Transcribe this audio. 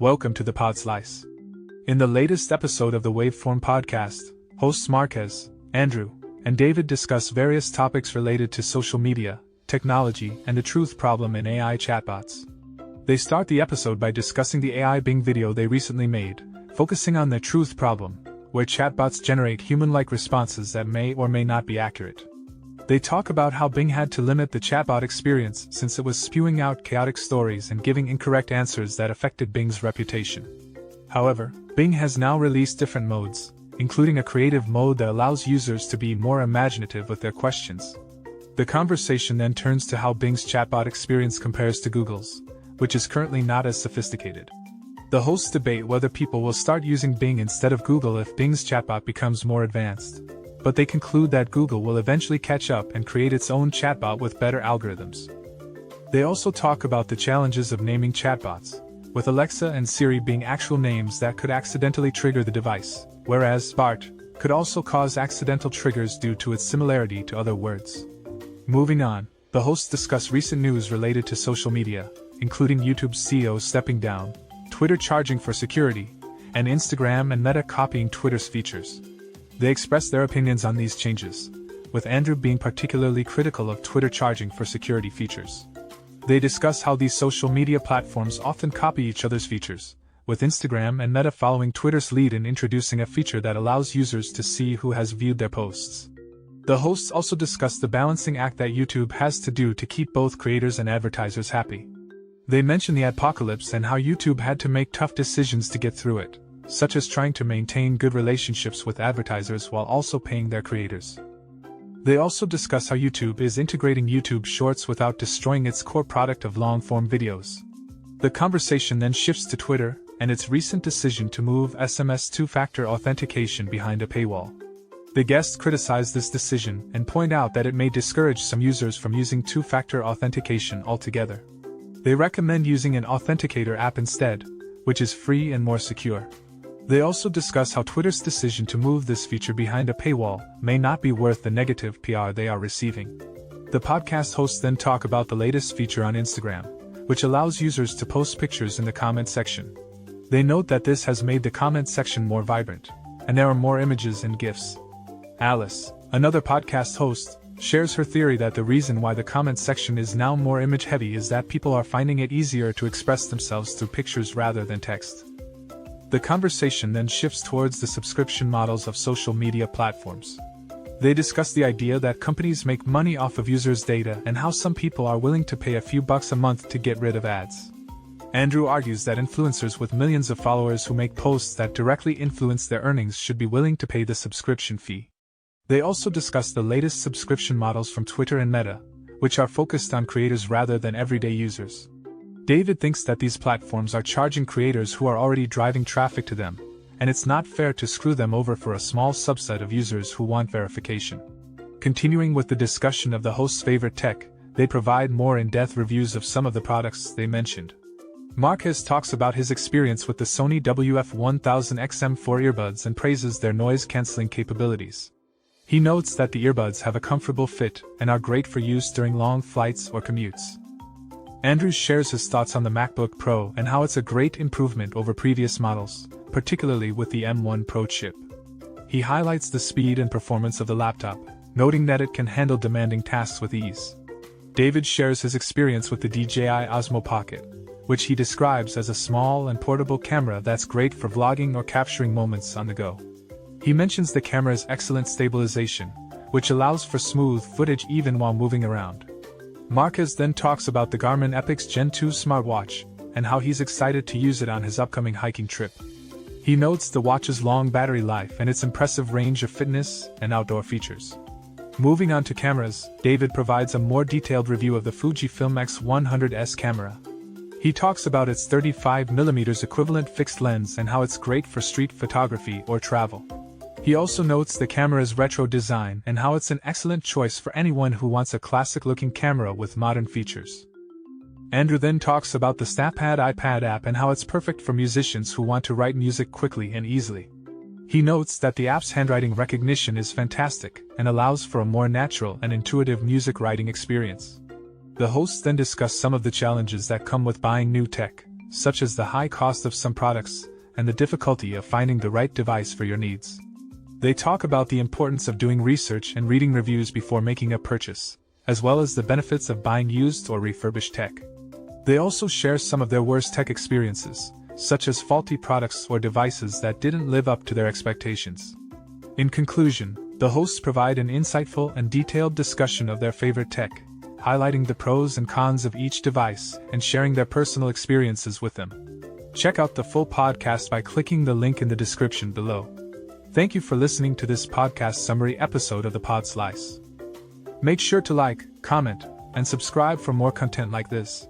Welcome to the Pod Slice. In the latest episode of the Waveform podcast, hosts Marquez, Andrew, and David discuss various topics related to social media, technology, and the truth problem in AI chatbots. They start the episode by discussing the AI Bing video they recently made, focusing on the truth problem, where chatbots generate human-like responses that may or may not be accurate. They talk about how Bing had to limit the chatbot experience since it was spewing out chaotic stories and giving incorrect answers that affected Bing's reputation. However, Bing has now released different modes, including a creative mode that allows users to be more imaginative with their questions. The conversation then turns to how Bing's chatbot experience compares to Google's, which is currently not as sophisticated. The hosts debate whether people will start using Bing instead of Google if Bing's chatbot becomes more advanced. But they conclude that Google will eventually catch up and create its own chatbot with better algorithms. They also talk about the challenges of naming chatbots, with Alexa and Siri being actual names that could accidentally trigger the device, whereas Bart could also cause accidental triggers due to its similarity to other words. Moving on, the hosts discuss recent news related to social media, including YouTube's CEO stepping down, Twitter charging for security, and Instagram and Meta copying Twitter's features. They express their opinions on these changes, with Andrew being particularly critical of Twitter charging for security features. They discuss how these social media platforms often copy each other's features, with Instagram and Meta following Twitter's lead in introducing a feature that allows users to see who has viewed their posts. The hosts also discuss the balancing act that YouTube has to do to keep both creators and advertisers happy. They mention the adpocalypse and how YouTube had to make tough decisions to get through it, such as trying to maintain good relationships with advertisers while also paying their creators. They also discuss how YouTube is integrating YouTube Shorts without destroying its core product of long-form videos. The conversation then shifts to Twitter and its recent decision to move SMS two-factor authentication behind a paywall. The guests criticize this decision and point out that it may discourage some users from using two-factor authentication altogether. They recommend using an authenticator app instead, which is free and more secure. They also discuss how Twitter's decision to move this feature behind a paywall may not be worth the negative PR they are receiving. The podcast hosts then talk about the latest feature on Instagram, which allows users to post pictures in the comment section. They note that this has made the comment section more vibrant, and there are more images and GIFs. Alice, another podcast host, shares her theory that the reason why the comment section is now more image-heavy is that people are finding it easier to express themselves through pictures rather than text. The conversation then shifts towards the subscription models of social media platforms. They discuss the idea that companies make money off of users' data and how some people are willing to pay a few bucks a month to get rid of ads. Andrew argues that influencers with millions of followers who make posts that directly influence their earnings should be willing to pay the subscription fee. They also discuss the latest subscription models from Twitter and Meta, which are focused on creators rather than everyday users. David thinks that these platforms are charging creators who are already driving traffic to them, and it's not fair to screw them over for a small subset of users who want verification. Continuing with the discussion of the host's favorite tech, they provide more in-depth reviews of some of the products they mentioned. Marquez talks about his experience with the Sony WF-1000XM4 earbuds and praises their noise-canceling capabilities. He notes that the earbuds have a comfortable fit and are great for use during long flights or commutes. Andrew shares his thoughts on the MacBook Pro and how it's a great improvement over previous models, particularly with the M1 Pro chip. He highlights the speed and performance of the laptop, noting that it can handle demanding tasks with ease. David shares his experience with the DJI Osmo Pocket, which he describes as a small and portable camera that's great for vlogging or capturing moments on the go. He mentions the camera's excellent stabilization, which allows for smooth footage even while moving around. Marquez then talks about the Garmin Epix Gen 2 smartwatch, and how he's excited to use it on his upcoming hiking trip. He notes the watch's long battery life and its impressive range of fitness and outdoor features. Moving on to cameras, David provides a more detailed review of the Fujifilm X100S camera. He talks about its 35mm equivalent fixed lens and how it's great for street photography or travel. He also notes the camera's retro design and how it's an excellent choice for anyone who wants a classic-looking camera with modern features. Andrew then talks about the Snapchat iPad app and how it's perfect for musicians who want to write music quickly and easily. He notes that the app's handwriting recognition is fantastic and allows for a more natural and intuitive music writing experience. The hosts then discuss some of the challenges that come with buying new tech, such as the high cost of some products and the difficulty of finding the right device for your needs. They talk about the importance of doing research and reading reviews before making a purchase, as well as the benefits of buying used or refurbished tech. They also share some of their worst tech experiences, such as faulty products or devices that didn't live up to their expectations. In conclusion, the hosts provide an insightful and detailed discussion of their favorite tech, highlighting the pros and cons of each device and sharing their personal experiences with them. Check out the full podcast by clicking the link in the description below. Thank you for listening to this podcast summary episode of the Pod Slice. Make sure to like, comment, and subscribe for more content like this.